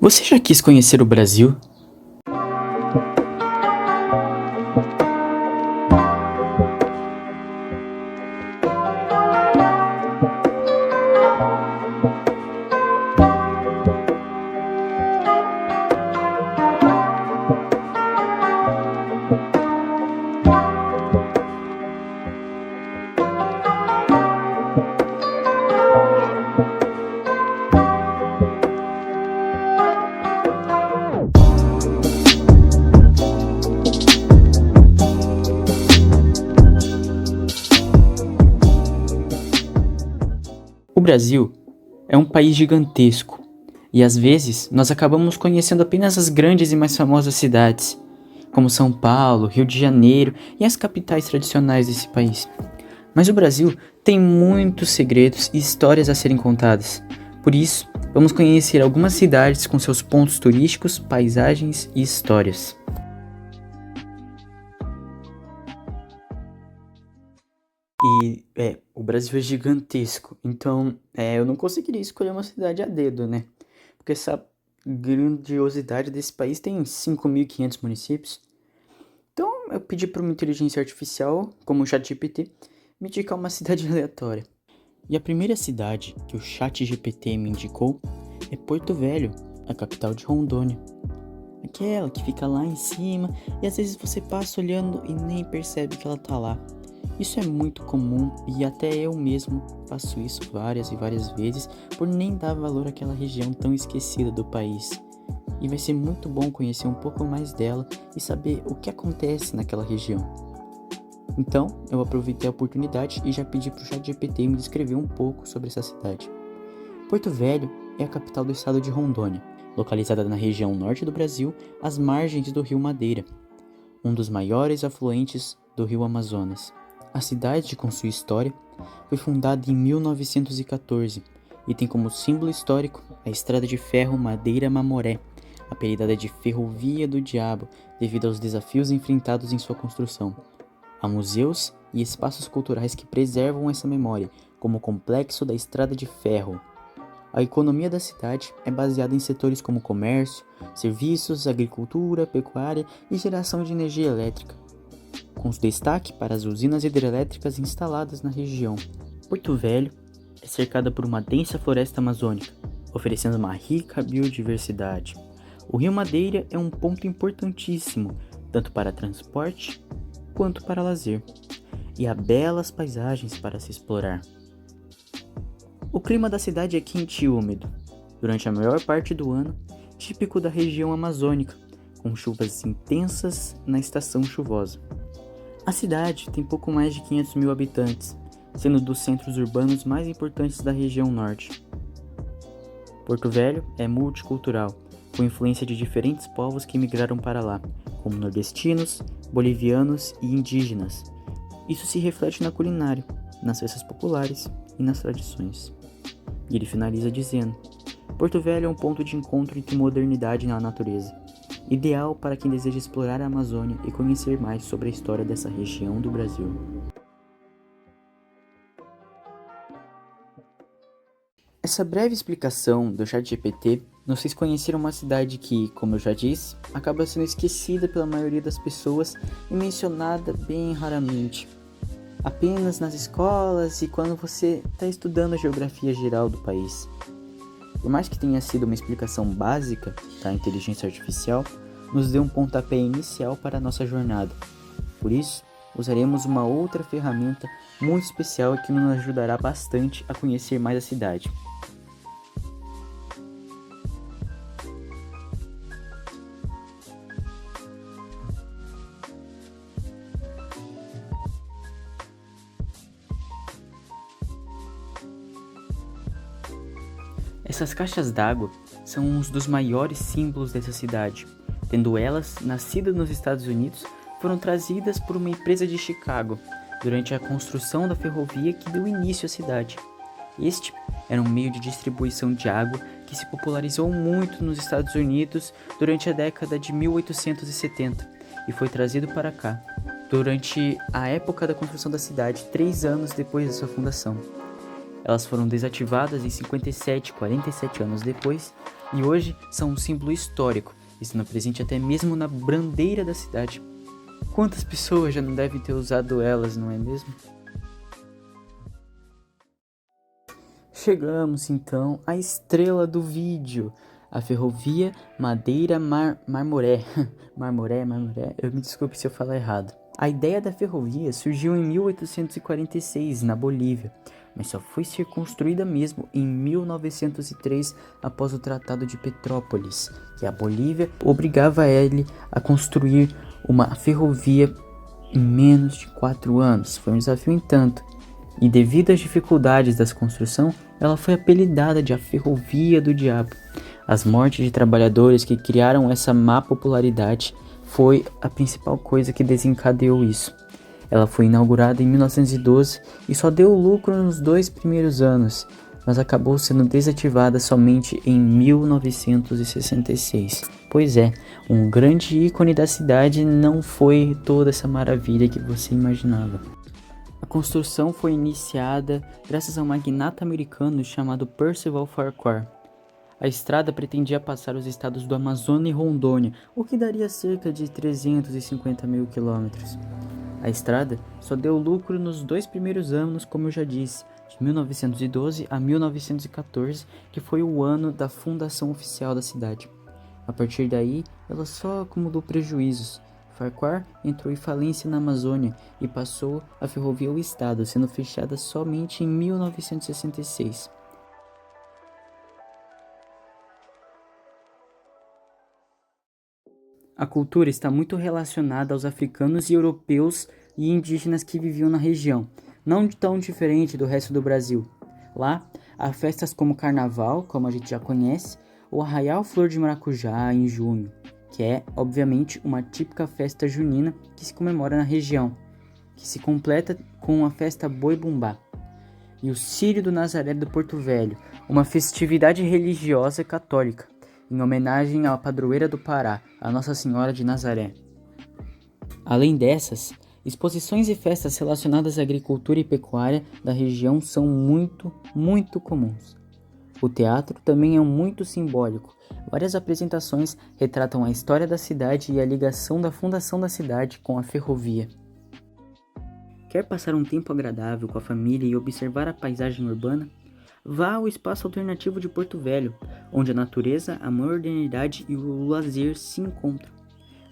Você já quis conhecer o Brasil? O Brasil é um país gigantesco e às vezes nós acabamos conhecendo apenas as grandes e mais famosas cidades, como São Paulo, Rio de Janeiro e as capitais tradicionais desse país. Mas o Brasil tem muitos segredos e histórias a serem contadas. Por isso, vamos conhecer algumas cidades com seus pontos turísticos, paisagens e histórias. O Brasil é gigantesco, então eu não conseguiria escolher uma cidade a dedo, né? Porque essa grandiosidade desse país tem 5.500 municípios. Então eu pedi para uma inteligência artificial, como o ChatGPT, me indicar uma cidade aleatória. E a primeira cidade que o ChatGPT me indicou é Porto Velho, a capital de Rondônia. Aquela que fica lá em cima e às vezes você passa olhando e nem percebe que ela tá lá. Isso é muito comum e até eu mesmo faço isso várias e várias vezes por nem dar valor àquela região tão esquecida do país. E vai ser muito bom conhecer um pouco mais dela e saber o que acontece naquela região. Então, eu aproveitei a oportunidade e já pedi para o ChatGPT me descrever um pouco sobre essa cidade. Porto Velho é a capital do estado de Rondônia, localizada na região norte do Brasil, às margens do rio Madeira, um dos maiores afluentes do rio Amazonas. A cidade, com sua história, foi fundada em 1914 e tem como símbolo histórico a estrada de ferro Madeira-Mamoré, apelidada de Ferrovia do Diabo devido aos desafios enfrentados em sua construção. Há museus e espaços culturais que preservam essa memória, como o Complexo da Estrada de Ferro. A economia da cidade é baseada em setores como comércio, serviços, agricultura, pecuária e geração de energia elétrica, com destaque para as usinas hidrelétricas instaladas na região. Porto Velho é cercada por uma densa floresta amazônica, oferecendo uma rica biodiversidade. O Rio Madeira é um ponto importantíssimo, tanto para transporte quanto para lazer, e há belas paisagens para se explorar. O clima da cidade é quente e úmido, durante a maior parte do ano, típico da região amazônica, com chuvas intensas na estação chuvosa. A cidade tem pouco mais de 500 mil habitantes, sendo dos centros urbanos mais importantes da região norte. Porto Velho é multicultural, com influência de diferentes povos que migraram para lá, como nordestinos, bolivianos e indígenas. Isso se reflete na culinária, nas festas populares e nas tradições. E ele finaliza dizendo: Porto Velho é um ponto de encontro entre modernidade e a natureza, ideal para quem deseja explorar a Amazônia e conhecer mais sobre a história dessa região do Brasil. Essa breve explicação do ChatGPT nos fez conhecer uma cidade que, como eu já disse, acaba sendo esquecida pela maioria das pessoas e mencionada bem raramente, apenas nas escolas e quando você está estudando a geografia geral do país. Por mais que tenha sido uma explicação básica da inteligência artificial, nos deu um pontapé inicial para a nossa jornada. Por isso, usaremos uma outra ferramenta muito especial que nos ajudará bastante a conhecer mais a cidade. Essas caixas d'água são um dos maiores símbolos dessa cidade, tendo elas, nascidas nos Estados Unidos, foram trazidas por uma empresa de Chicago durante a construção da ferrovia que deu início à cidade. Este era um meio de distribuição de água que se popularizou muito nos Estados Unidos durante a década de 1870 e foi trazido para cá durante a época da construção da cidade, 3 anos depois da sua fundação. Elas foram desativadas em 57, 47 anos depois, e hoje são um símbolo histórico, estando presente até mesmo na bandeira da cidade. Quantas pessoas já não devem ter usado elas, não é mesmo? Chegamos então à estrela do vídeo, a ferrovia Madeira Marmoré. Marmoré, eu me desculpe se eu falar errado. A ideia da ferrovia surgiu em 1846 na Bolívia, mas só foi ser construída mesmo em 1903 após o Tratado de Petrópolis, que a Bolívia obrigava ele a construir uma ferrovia em menos de 4 anos. Foi um desafio entanto, e devido às dificuldades da construção, ela foi apelidada de a Ferrovia do Diabo. As mortes de trabalhadores que criaram essa má popularidade foi a principal coisa que desencadeou isso. Ela foi inaugurada em 1912 e só deu lucro nos 2 primeiros anos, mas acabou sendo desativada somente em 1966. Pois é, um grande ícone da cidade não foi toda essa maravilha que você imaginava. A construção foi iniciada graças a um magnata americano chamado Percival Farquhar. A estrada pretendia passar os estados do Amazonas e Rondônia, o que daria cerca de 350 mil quilômetros. A estrada só deu lucro nos 2 primeiros anos, como eu já disse, de 1912 a 1914, que foi o ano da fundação oficial da cidade. A partir daí, ela só acumulou prejuízos. Farquhar entrou em falência na Amazônia e passou a ferrovia ao estado, sendo fechada somente em 1966. A cultura está muito relacionada aos africanos e europeus e indígenas que viviam na região, não tão diferente do resto do Brasil. Lá, há festas como Carnaval, como a gente já conhece, ou Arraial Flor de Maracujá em junho, que é, obviamente, uma típica festa junina que se comemora na região, que se completa com a festa Boi Bumbá. E o Círio do Nazaré do Porto Velho, uma festividade religiosa católica, em homenagem à padroeira do Pará, a Nossa Senhora de Nazaré. Além dessas, exposições e festas relacionadas à agricultura e pecuária da região são muito comuns. O teatro também é muito simbólico. Várias apresentações retratam a história da cidade e a ligação da fundação da cidade com a ferrovia. Quer passar um tempo agradável com a família e observar a paisagem urbana? Vá ao espaço alternativo de Porto Velho, onde a natureza, a modernidade e o lazer se encontram.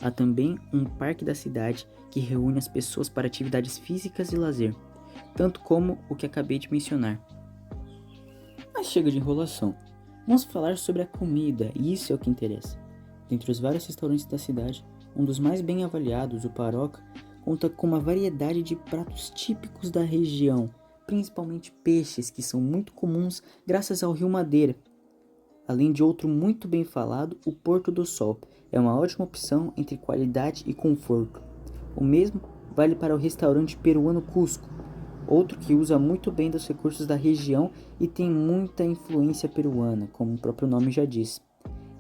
Há também um parque da cidade que reúne as pessoas para atividades físicas e lazer, tanto como o que acabei de mencionar. Mas chega de enrolação. Vamos falar sobre a comida, e isso é o que interessa. Dentre os vários restaurantes da cidade, um dos mais bem avaliados, o Paroca, conta com uma variedade de pratos típicos da região, principalmente peixes que são muito comuns graças ao Rio Madeira. Além de outro muito bem falado, o Porto do Sol é uma ótima opção entre qualidade e conforto. O mesmo vale para o restaurante peruano Cusco, outro que usa muito bem dos recursos da região e tem muita influência peruana, como o próprio nome já diz.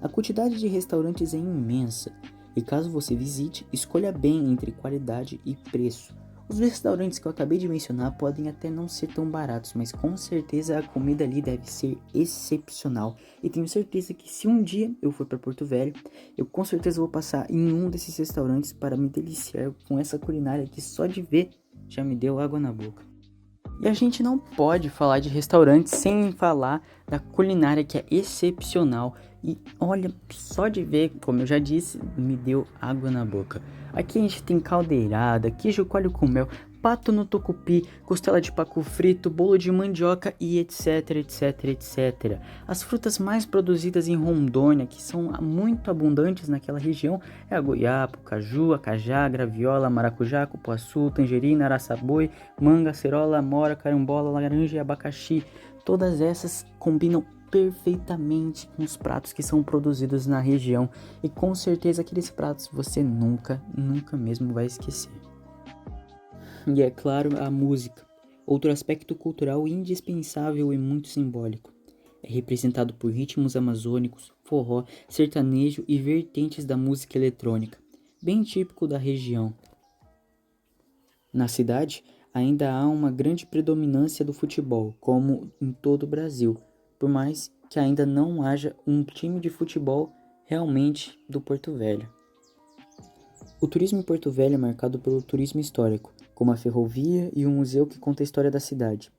A quantidade de restaurantes é imensa, e caso você visite, escolha bem entre qualidade e preço. Os restaurantes que eu acabei de mencionar podem até não ser tão baratos, mas com certeza a comida ali deve ser excepcional. E tenho certeza que se um dia eu for para Porto Velho, eu com certeza vou passar em um desses restaurantes para me deliciar com essa culinária que só de ver já me deu água na boca. E a gente não pode falar de restaurantes sem falar da culinária que é excepcional. E olha, só de ver, como eu já disse, me deu água na boca. Aqui a gente tem caldeirada, queijo coalho com mel, pato no tucupi, costela de pacu frito, bolo de mandioca e etc. As frutas mais produzidas em Rondônia, que são muito abundantes naquela região, é a goiaba, o caju, a cajá, a graviola, maracujá, cupuaçu, tangerina, araçaboi, manga, acerola, amora, carambola, laranja e abacaxi. Todas essas combinam perfeitamente com os pratos que são produzidos na região e com certeza aqueles pratos você nunca mesmo vai esquecer. E é claro, a música, outro aspecto cultural indispensável e muito simbólico. É representado por ritmos amazônicos, forró, sertanejo e vertentes da música eletrônica, bem típico da região. Na cidade, ainda há uma grande predominância do futebol, como em todo o Brasil, por mais que ainda não haja um time de futebol realmente do Porto Velho. O turismo em Porto Velho é marcado pelo turismo histórico, como a ferrovia e o museu que conta a história da cidade.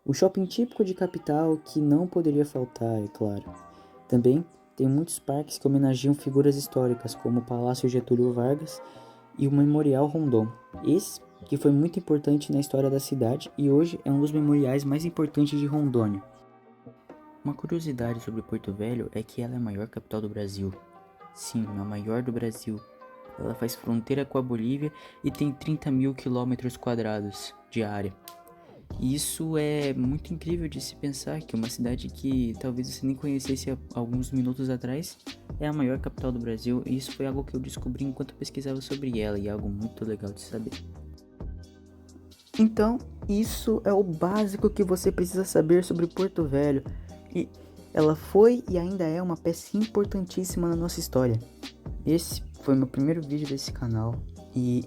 O shopping típico de capital que não poderia faltar, é claro. Também tem muitos parques que homenageiam figuras históricas, como o Palácio Getúlio Vargas e o Memorial Rondon. Esse que foi muito importante na história da cidade e hoje é um dos memoriais mais importantes de Rondônia. Uma curiosidade sobre Porto Velho é que ela é a maior capital do Brasil. Sim, a maior do Brasil. Ela faz fronteira com a Bolívia e tem 30 mil quilômetros quadrados de área. E isso é muito incrível de se pensar, que uma cidade que talvez você nem conhecesse há alguns minutos atrás é a maior capital do Brasil, e isso foi algo que eu descobri enquanto pesquisava sobre ela, e é algo muito legal de saber. Então, isso é o básico que você precisa saber sobre Porto Velho, e ela foi e ainda é uma peça importantíssima na nossa história. Esse foi meu primeiro vídeo desse canal e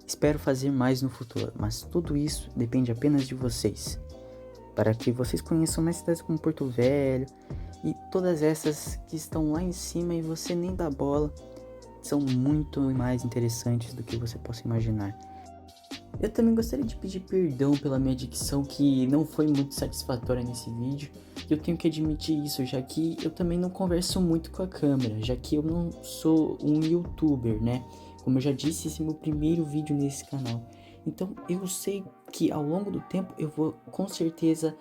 espero fazer mais no futuro, mas tudo isso depende apenas de vocês, para que vocês conheçam mais cidades como Porto Velho e todas essas que estão lá em cima e você nem dá bola, são muito mais interessantes do que você possa imaginar. Eu também gostaria de pedir perdão pela minha dicção, que não foi muito satisfatória nesse vídeo. Eu tenho que admitir isso, já que eu também não converso muito com a câmera, já que eu não sou um youtuber, né? Como eu já disse, esse é meu primeiro vídeo nesse canal. Então eu sei que ao longo do tempo eu vou com certeza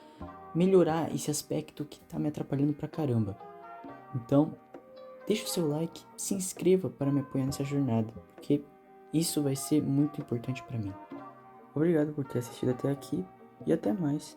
melhorar esse aspecto que tá me atrapalhando pra caramba. Então, deixa o seu like, se inscreva para me apoiar nessa jornada, porque isso vai ser muito importante pra mim. Obrigado por ter assistido até aqui e até mais.